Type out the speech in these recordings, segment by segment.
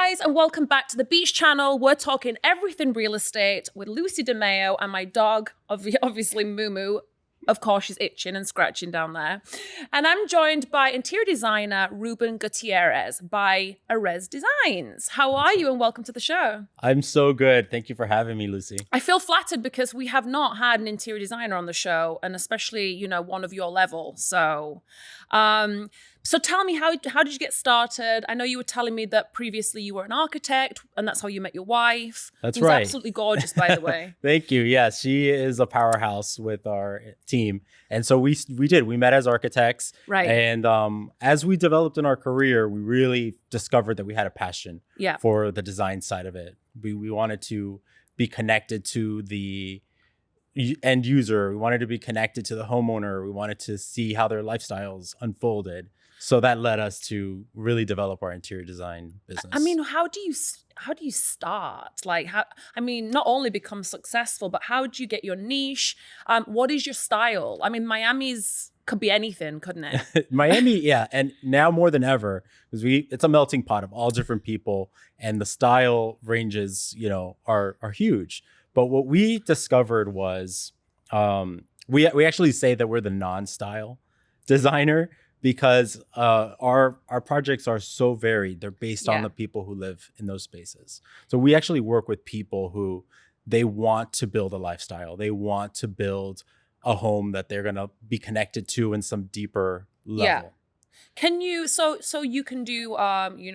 guys, and welcome back to the Beach Channel. We're talking everything real estate with Lucy Demeo and my dog, obviously Moo. Of course, she's itching and scratching down there. And I'm joined by interior designer Ruben Gutierrez by Errez Designs. How are you, and welcome to the show? I'm so good. Thank you for having me, Lucy. I feel flattered because we have not had an interior designer on the show, and especially, one of your level. So tell me, how did you get started? I know you were telling me that previously you were an architect, and that's how you met your wife. That's She's right. Absolutely gorgeous, by the way. Thank you. Yes, she is a powerhouse with our team. And so we met as architects. Right. And as we developed in our career, we really discovered that we had a passion for the design side of it. We wanted to be connected to the end user. We wanted to be connected to the homeowner. We wanted to see how their lifestyles unfolded. So that led us to really develop our interior design business. I mean, how do you start? Not only become successful, but how do you get your niche? What is your style? I mean, Miami's could be anything, couldn't it? Miami, yeah. And now more than ever, because it's a melting pot of all different people, and the style ranges, are huge. But what we discovered was we actually say that we're the non-style designer, because our projects are so varied. They're based on the people who live in those spaces. So we actually work with people who they want to build a lifestyle. They want to build a home that they're going to be connected to in some deeper level. Yeah. Can you, so you can do,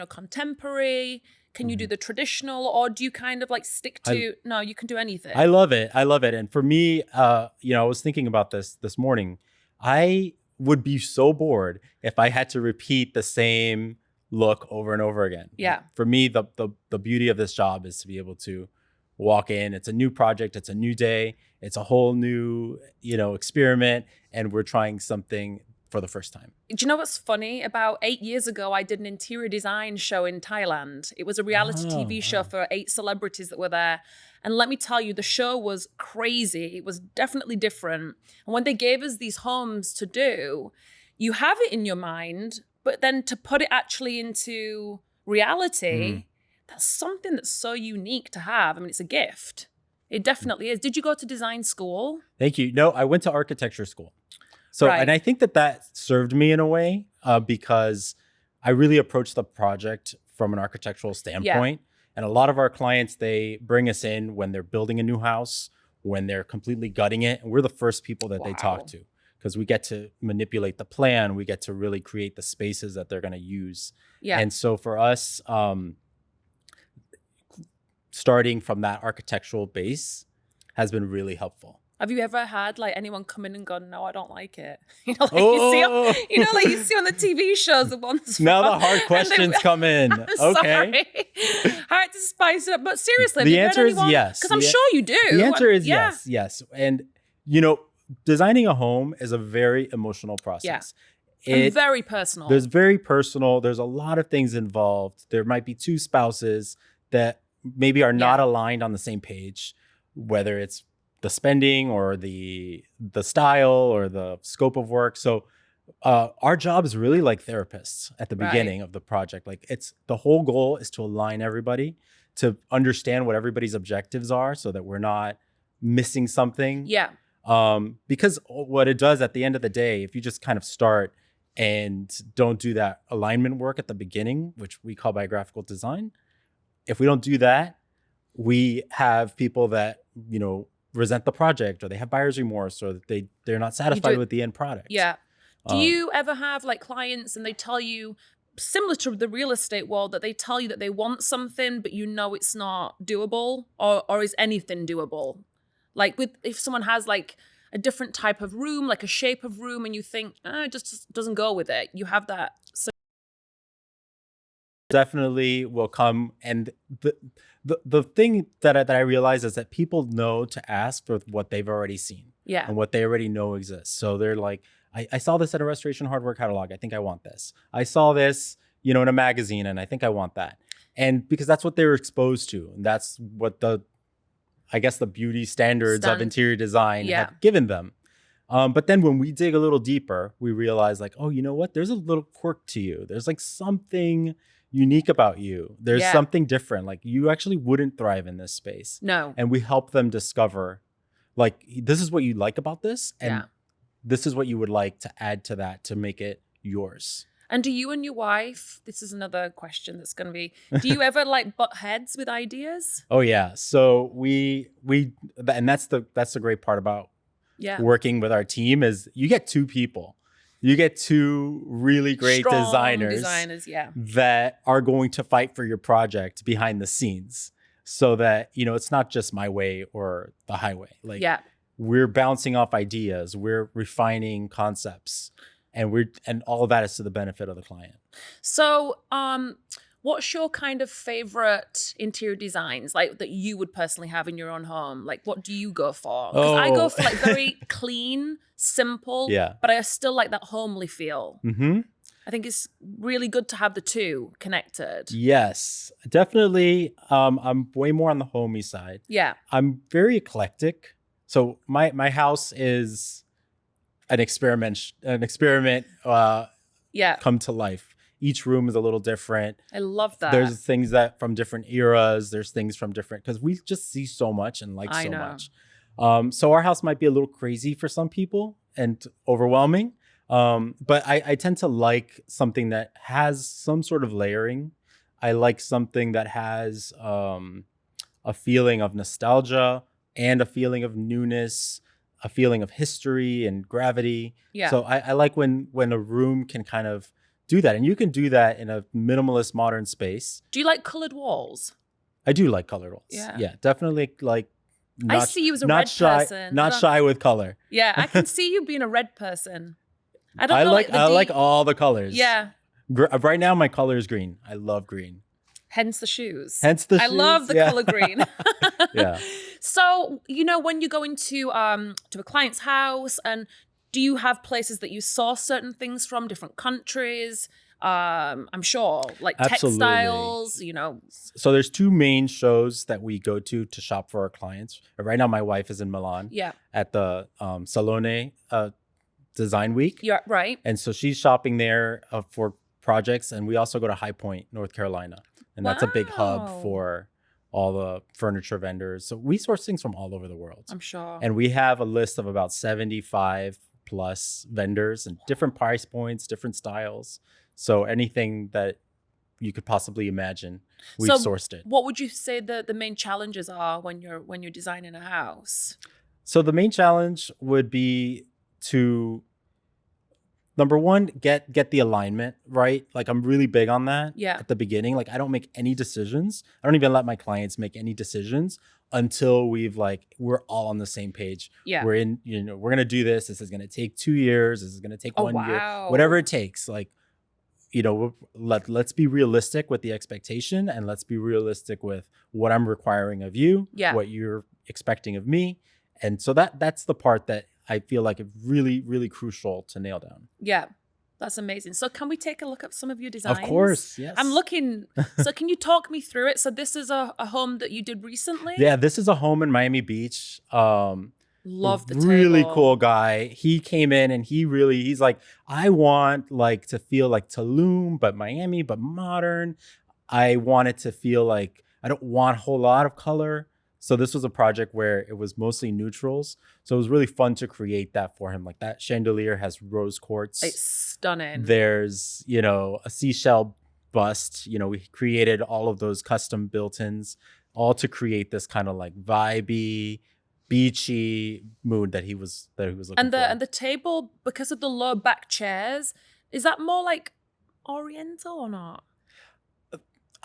contemporary, can you do the traditional, or do you kind of stick to, no, you can do anything? I love it. And for me, I was thinking about this morning. I would be so bored if I had to repeat the same look over and over again. Yeah. For me, the beauty of this job is to be able to walk in. It's a new project. It's a new day. It's a whole new, experiment. And we're trying something for the first time. Do you know what's funny? About 8 years ago, I did an interior design show in Thailand. It was a reality TV show for 8 celebrities that were there. And let me tell you, the show was crazy. It was definitely different. And when they gave us these homes to do, you have it in your mind, but then to put it actually into reality, that's something that's so unique to have. I mean, it's a gift. It definitely is. Did you go to design school? Thank you. No, I went to architecture school. So, and I think that served me in a way because I really approached the project from an architectural standpoint. Yeah. And a lot of our clients, they bring us in when they're building a new house, when they're completely gutting it. And we're the first people that they talk to, because we get to manipulate the plan. We get to really create the spaces that they're going to use. Yeah. And so for us, starting from that architectural base has been really helpful. Have you ever had anyone come in and gone, no, I don't like it? You see on the TV shows, the ones now the hard questions come in. Okay. Sorry. Hard to spice it up. But seriously, the answer is yes. Because I'm sure you do. The answer is yes. And, designing a home is a very emotional process. Yeah. And very personal. There's very personal. There's a lot of things involved. There might be 2 spouses that maybe are not aligned on the same page, whether it's the spending or the style or the scope of work. So our job is really like therapists at the beginning of the project. It's the whole goal is to align everybody, to understand what everybody's objectives are so that we're not missing something. Yeah. Because what it does at the end of the day, if you just kind of start and don't do that alignment work at the beginning, which we call biographical design, if we don't do that, we have people that, resent the project, or they have buyer's remorse, or they're not satisfied with the end product. Yeah. Do you ever have clients and they tell you, similar to the real estate world, that they tell you that they want something, but it's not doable, or is anything doable? If someone has a different type of room, a shape of room, and you think, it just doesn't go with it. You have that. Definitely will come. And the thing that I realize is that people know to ask for what they've already seen and what they already know exists. So they're like, I saw this at a restoration hardware catalog. I think I want this. I saw this, in a magazine, and I think I want that. And because that's what they're exposed to. And that's what the beauty standards of interior design have given them. But then when we dig a little deeper, we realize oh, you know what? There's a little quirk to you. There's something unique about you. There's Yeah. something different. Like you actually wouldn't thrive in this space. No. And we help them discover like this is what you like about this and Yeah. this is what you would like to add to that to make it yours. And do you and your wife, this is another question that's going to be, do you ever like butt heads with ideas? Oh yeah. So and that's the great part about Yeah. working with our team is you get two people. You get two really great Strong designers yeah. that are going to fight for your project behind the scenes so that, it's not just my way or the highway. Like Yeah. we're bouncing off ideas, we're refining concepts, and all of that is to the benefit of the client. So, what's your kind of favorite interior designs like that you would personally have in your own home? Like, what do you go for? Because I go for like very clean, simple, Yeah. but I still like that homely feel. Mm-hmm. I think it's really good to have the two connected. Yes, definitely. I'm way more on the homey side. Yeah. I'm very eclectic. So my house is an experiment Yeah. come to life. Each room is a little different. I love that. There's things that from different eras. There's things from different because we just see so much and like I so know. much. So our house might be a little crazy for some people and overwhelming. But I tend to like something that has some sort of layering. I like something that has a feeling of nostalgia and a feeling of newness, a feeling of history and gravity. Yeah. So I like when a room can kind of do that. And you can do that in a minimalist modern space. Do you like colored walls? I do like colored walls. Yeah. Definitely like I see you as a not red shy, person. Not shy with color. Yeah, I can see you being a red person. I don't I know. like all the colors. Yeah. Right now my color is green. I love green. Hence the shoes. I love the color green. Yeah. So, when you go into to a client's house, and do you have places that you source certain things from, different countries? I'm sure, like Absolutely. textiles, So there's two main shows that we go to shop for our clients. Right now, my wife is in Milan. Yeah. At the Salone Design Week. Yeah, right. And so she's shopping there for projects, and we also go to High Point, North Carolina, and that's a big hub Wow. for all the furniture vendors. So we source things from all over the world. I'm sure. And we have a list of about 75 plus vendors and different price points, different styles. So anything that you could possibly imagine, we've sourced it. What would you say the main challenges are when you're designing a house? So the main challenge would be to, number one, get the alignment right. Like I'm really big on that. Yeah. At the beginning, like I don't make any decisions. I don't even let my clients make any decisions until we're all on the same page. Yeah. We're in, we're gonna do this. This is gonna take 2 years. This is gonna take 1 year. Wow. Whatever it takes. Like, let's be realistic with the expectation, and let's be realistic with what I'm requiring of you. Yeah. What you're expecting of me. And so that's the part that I feel like it's really, really crucial to nail down. Yeah. That's amazing. So can we take a look at some of your designs? Of course, yes. I'm looking. So can you talk me through it? So this is a home that you did recently? Yeah, this is a home in Miami Beach. Love the really table. cool guy. He came in and he's like, I want like to feel like Tulum, but Miami, but modern. I want it to feel like I don't want a whole lot of color. So this was a project where it was mostly neutrals. So it was really fun to create that for him. Like that chandelier has rose quartz. It's stunning. There's, a seashell bust. We created all of those custom built-ins, all to create this kind of like vibey, beachy mood that he was looking for. And the table, because of the low back chairs, is that more like oriental or not?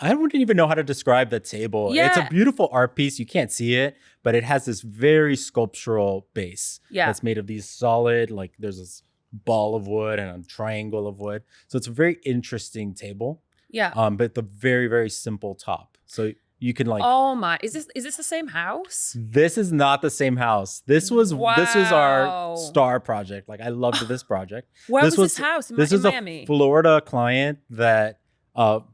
I wouldn't even know how to describe the table. Yeah. It's a beautiful art piece. You can't see it, but it has this very sculptural base. Yeah. That's made of these solid, like there's this ball of wood and a triangle of wood. So it's a very interesting table. Yeah. But the very, very simple top. So you can like, oh my, is this the same house? this is not the same house. This was our Wow. star project. Like I loved this project. Where this was this house? This in is Miami? a Florida client that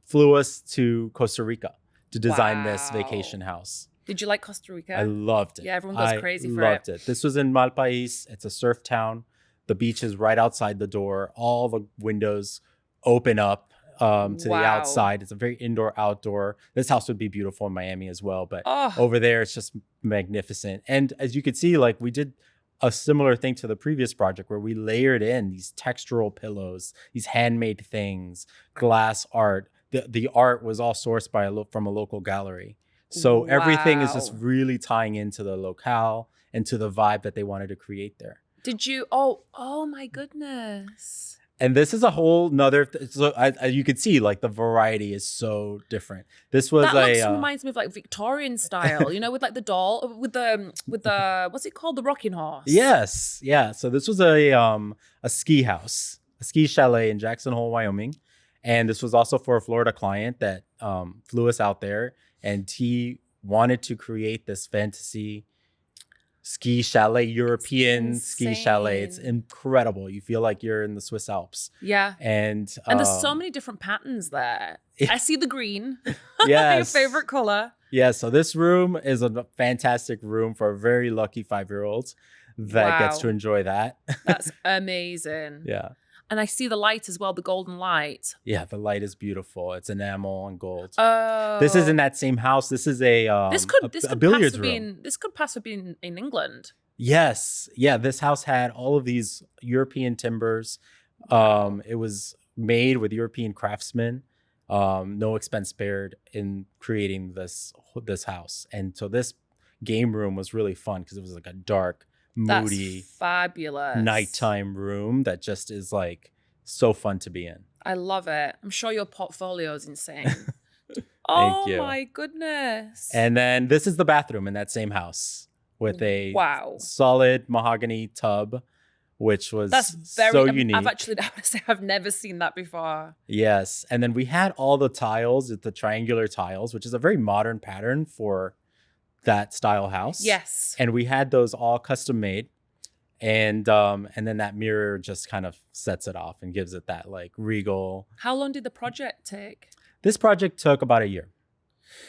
flew us to Costa Rica to design this Wow. vacation house. Did you like Costa Rica? I loved it. Yeah, everyone goes crazy for loved it. This was in Malpais. It's a surf town. The beach is right outside the door. All the windows open up. to the Wow. outside. It's a very indoor outdoor. This house would be beautiful in Miami as well, but Oh, over there it's just magnificent. And as you could see, like we did a similar thing to the previous project where we layered in these textural pillows, these handmade things, glass art. The art was all sourced by from a local gallery. So everything is just wow. really tying into the locale and to the vibe that they wanted to create there. Did you? Oh my goodness. And this is a whole nother. So you could see like the variety is so different. This was That reminds me of like Victorian style, you know, with like the doll, with the what's it called, the rocking horse. Yes, yeah. So this was a ski house, a ski chalet in Jackson Hole, Wyoming, and this was also for a Florida client that flew us out there, and he wanted to create this fantasy ski chalet, European ski chalet. It's incredible. You feel like you're in the Swiss Alps. Yeah. And there's so many different patterns there. I see the green. Yes. Your favorite color. Yeah. So this room is a fantastic room for a very lucky 5-year-old that gets to enjoy that. That's amazing. Yeah. And I see the light as well, the golden light. Yeah, the light is beautiful. It's enamel and gold. Oh. This is in that same house. This is a billiards room. This could possibly be in England. Yes. Yeah, this house had all of these European timbers. It was made with European craftsmen. No expense spared in creating this house. And so this game room was really fun because it was like a dark, moody, that's fabulous nighttime room that just is like so fun to be in. I love it. I'm sure your portfolio is insane. Thank you. Oh my goodness. And then this is the bathroom in that same house with a solid mahogany tub, which was so unique. I've actually, I would say I've never seen that before. Yes. And then we had all the tiles, the triangular tiles, which is a very modern pattern for that style house. Yes. And we had those all custom made. And then that mirror just kind of sets it off and gives it that like regal. How long did the project take? This project took about a year.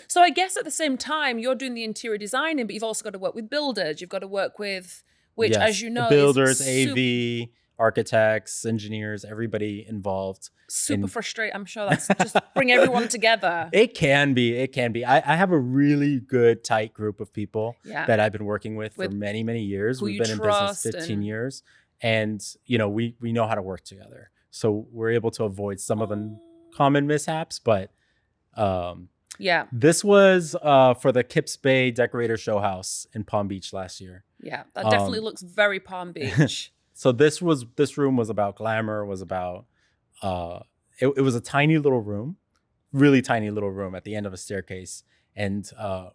So I guess at the same time, you're doing the interior designing, but you've also got to work with builders. You've got to work with, which, as you know, builders, AV, architects, engineers, everybody involved. Super frustrating. I'm sure that's just bring everyone together. It can be. I have a really good, tight group of people that I've been working with for many, many years. We've been in business 15 years. And, you know, we know how to work together. So we're able to avoid some of the common mishaps. But this was for the Kips Bay Decorator Show House in Palm Beach last year. Yeah, that definitely looks very Palm Beach. So this room was about glamour, was about it was a tiny little room, really tiny little room at the end of a staircase. And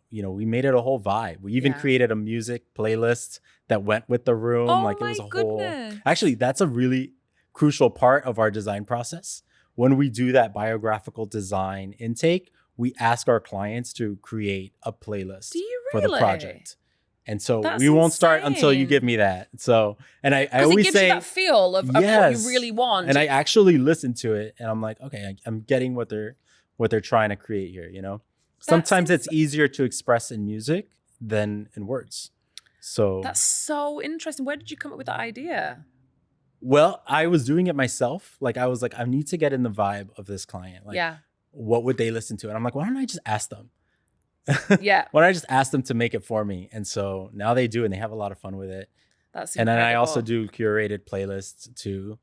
you know, we made it a whole vibe. We even created a music playlist that went with the room. Like it was a whole. Actually, that's a really crucial part of our design process. When we do that biographical design intake, we ask our clients to create a playlist for the project. And so we won't start until you give me that. So, and I always it gives say you that feel of what you really want. And I actually listen to it and I'm like, okay, I'm getting what they're trying to create here, you know? Sometimes it's easier to express in music than in words. So that's so interesting. Where did you come up with that idea? Well, I was doing it myself. Like I was like, I need to get in the vibe of this client. Like, what would they listen to? And I'm like, why don't I just ask them? Why don't I just ask them to make it for me? And so now they do, and they have a lot of fun with it. That's incredible. And then I also do curated playlists too.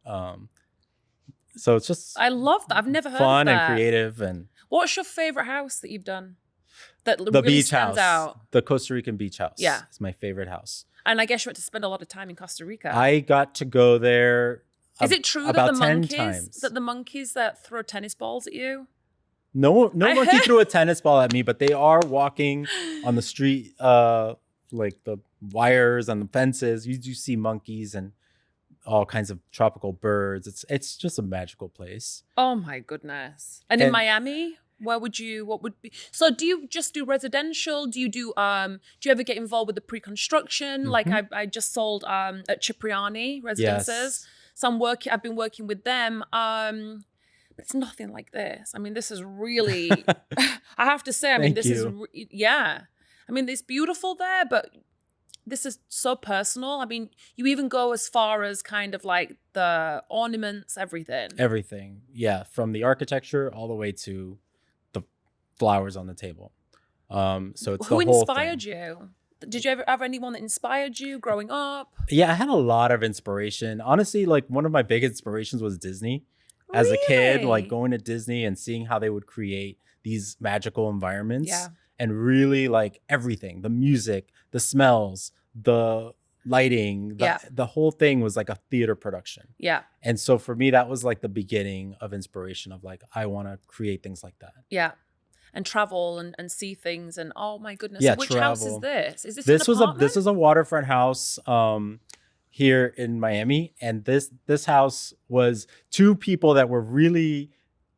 So it's just I love that. I've never heard fun of that. And creative. And what's your favorite house that you've done? That the really beach stands house, out? the Costa Rican beach house. Yeah, it's my favorite house. And I guess you went to spend a lot of time in Costa Rica. I got to go there. Is it true that the monkeys that throw tennis balls at you? No monkey threw a tennis ball at me, but they are walking on the street, like the wires and the fences. You do see monkeys and all kinds of tropical birds. It's just a magical place. Oh my goodness! And in Miami, what would be? So do you just do residential? Do you ever get involved with the pre-construction? Mm-hmm. Like I just sold at Cipriani Residences. Yes. So I've been working with them. But it's nothing like this. I mean, this is really, I have to say, I mean, this is, I mean, it's beautiful there, but this is so personal. I mean, you even go as far as kind of like the ornaments, everything. Everything. Yeah. From the architecture all the way to the flowers on the table. So it's Who the whole inspired thing. you? Did you ever have anyone that inspired you growing up? Yeah, I had a lot of inspiration. Honestly, like one of my big inspirations was Disney. As a kid, like Really? going to Disney and seeing how they would create these magical environments Yeah. and really like everything, the music, the smells, the lighting, Yeah. the whole thing was like a theater production. Yeah. And so for me, that was like the beginning of inspiration of like, I want to create things like that. Yeah. And travel and see things and oh my goodness. Yeah, So which house is travel. this? Is this an apartment? This is a waterfront house here in Miami, and this house was two people that were really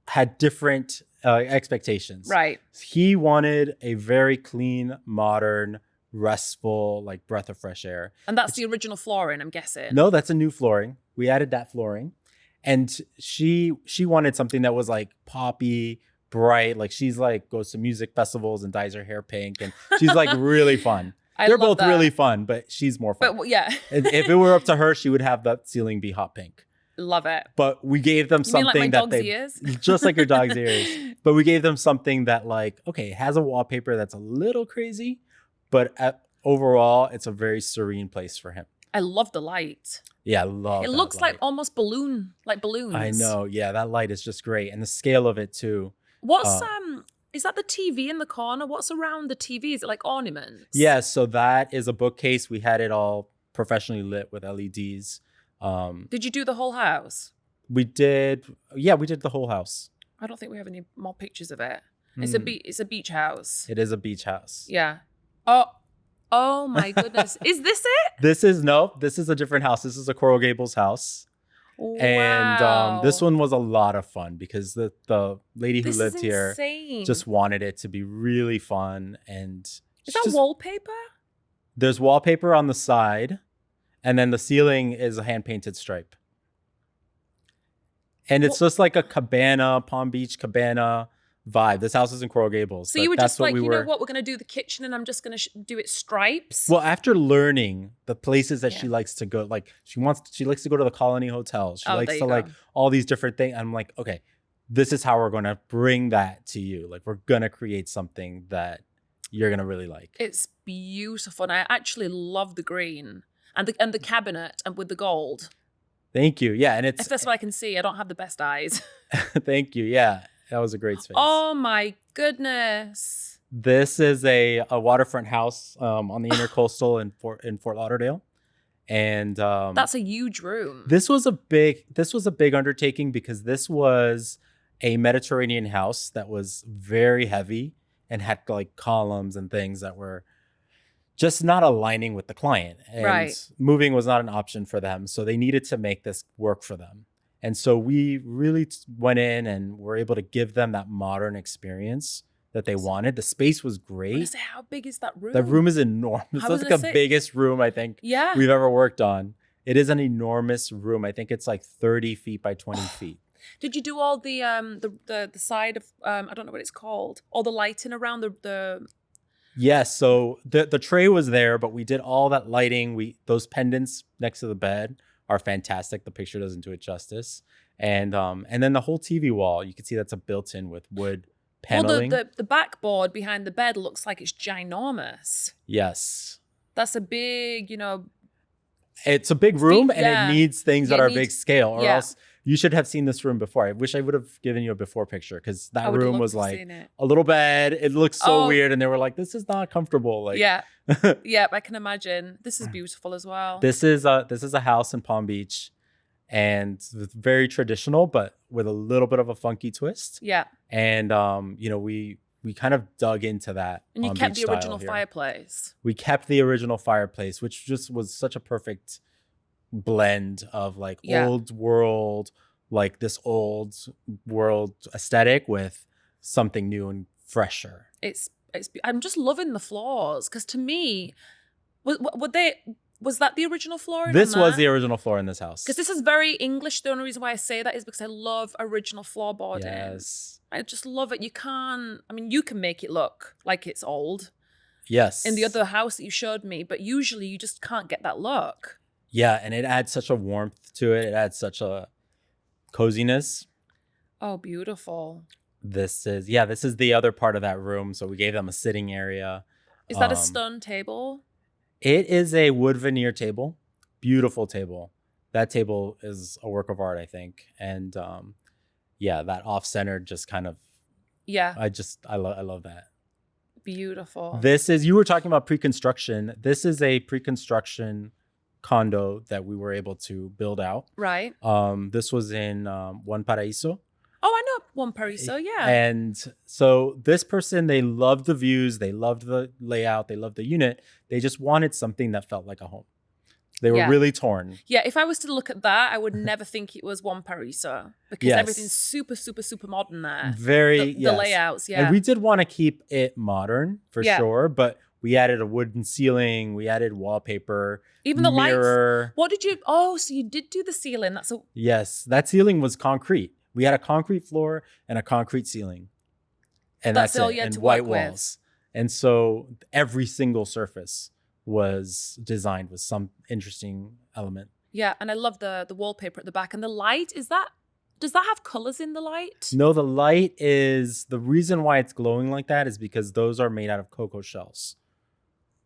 had different expectations. Right. He wanted a very clean, modern, restful, like breath of fresh air. And that's the original flooring, I'm guessing. No, that's a new flooring. We added that flooring, and she wanted something that was like poppy, bright. Like she's like goes to music festivals and dyes her hair pink, and she's like really fun. They're love both that. really fun, but she's more fun. But yeah. And if it were up to her, she would have that ceiling be hot pink. Love it. But we gave them You mean like something my that dog's ears? just like your dog's ears. But we gave them something that like, okay, it has a wallpaper that's a little crazy, but overall, it's a very serene place for him. I love the light. Yeah, I love It that looks like light. almost balloons. I know. Yeah, that light is just great. And the scale of it too. What's is that the TV in the corner? What's around the TV? Is it like ornaments? Yeah, so that is a bookcase. We had it all professionally lit with LEDs. Did you do the whole house? We did the whole house. I don't think we have any more pictures of it. It's a beach house. It is a beach house. Yeah. Oh my goodness. Is this it? This is a different house. This is a Coral Gables house. Wow. And this one was a lot of fun because the lady who lived here insane. just wanted it to be really fun. And is that wallpaper? There's wallpaper on the side, and then the ceiling is a hand-painted stripe. And it's just like a cabana, Palm Beach cabana vibe. This house is in Coral Gables. So you were just like, you know what, we're going to do the kitchen and I'm just going to do it stripes. Well, after learning the places that she likes to go, like she likes to go to the Colony Hotel. She likes to like all these different things. I'm like, okay, this is how we're going to bring that to you. Like we're going to create something that you're going to really like. It's beautiful. And I actually love the green and the cabinet and with the gold. Thank you. Yeah. And it's, if that's what I can see, I don't have the best eyes. Thank you. Yeah. That was a great space. Oh my goodness. This is a waterfront house on the intercoastal in Fort Lauderdale. And that's a huge room. This was a big undertaking because this was a Mediterranean house that was very heavy and had like columns and things that were just not aligning with the client. And moving was not an option for them. So they needed to make this work for them. And so we really went in and were able to give them that modern experience that they wanted. The space was great. How big is that room? The room is enormous. It's like the biggest room I think we've ever worked on. It is an enormous room. I think it's like 30 feet by 20 feet. Did you do all the side of I don't know what it's called, all the lighting around the? Yes. So the tray was there, but we did all that lighting. Those pendants next to the bed are fantastic. The picture doesn't do it justice. And then the whole TV wall, you can see that's a built-in with wood paneling. Well, the backboard behind the bed looks like it's ginormous. Yes. That's a big, it's a big room and it needs things that are big scale or else you should have seen this room before. I wish I would have given you a before picture because that room was like a little bed. It looks so weird. And they were like, this is not comfortable. Like, yeah, I can imagine. This is beautiful as well. This is a house in Palm Beach and it's very traditional, but with a little bit of a funky twist. Yeah. And, we kind of dug into that. And you kept the original fireplace. We kept the original fireplace, which just was such a perfect blend of like old world, like this old world aesthetic with something new and fresher. I'm just loving the floors because to me, was that the original floor? This was the original floor in this house. Because this is very English. The only reason why I say that is because I love original floorboarding. Yes. I just love it. You can make it look like it's old. Yes. in the other house that you showed me, but usually you just can't get that look. Yeah, and it adds such a warmth to it. It adds such a coziness. Oh, beautiful. This is the other part of that room. So we gave them a sitting area. Is that a stone table? It is a wood veneer table. Beautiful table. That table is a work of art, I think. And that off-centered just kind of, Yeah. I love that. Beautiful. You were talking about pre-construction. This is a pre-construction condo that we were able to build out. Right. This was in Juan Paraíso. Oh, I know One Paraiso, yeah. And so this person, they loved the views, they loved the layout, they loved the unit. They just wanted something that felt like a home. They were really torn. Yeah, if I was to look at that, I would never think it was One Paraiso because everything's super, super, super modern there. Very, the layouts, yeah. And we did want to keep it modern for sure, but we added a wooden ceiling, we added wallpaper, even the mirror. Lights. What did you? Oh, so you did do the ceiling? Yes, that ceiling was concrete. We had a concrete floor and a concrete ceiling, and that's all it. you had And to white work with. walls. And so every single surface was designed with some interesting element. Yeah, and I love the wallpaper at the back and the light. Does that have colors in the light? No, the light is the reason why it's glowing like that is because those are made out of cocoa shells.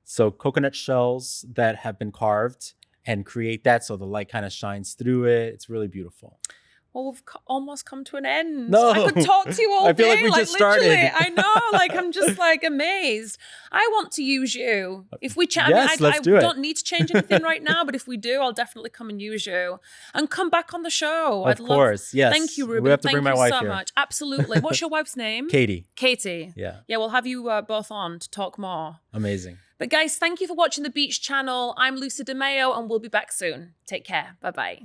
So coconut shells that have been carved and create that so the light kind of shines through it. It's really beautiful. Well, we've almost come to an end. No. I could talk to you all day. I feel like we just started. Literally. I know. I'm just amazed. I want to use you. If we chat, Yes, let's do I it. don't need to change anything right now, but if we do, I'll definitely come and use you and come back on the show. Of course, yes. Thank you, Ruben. We have to Thank bring my you wife so here. much. Absolutely. What's your wife's name? Katie. Katie. Yeah. Yeah, we'll have you both on to talk more. Amazing. But guys, thank you for watching the Beach Channel. I'm Lucy Demeo, and we'll be back soon. Take care. Bye-bye.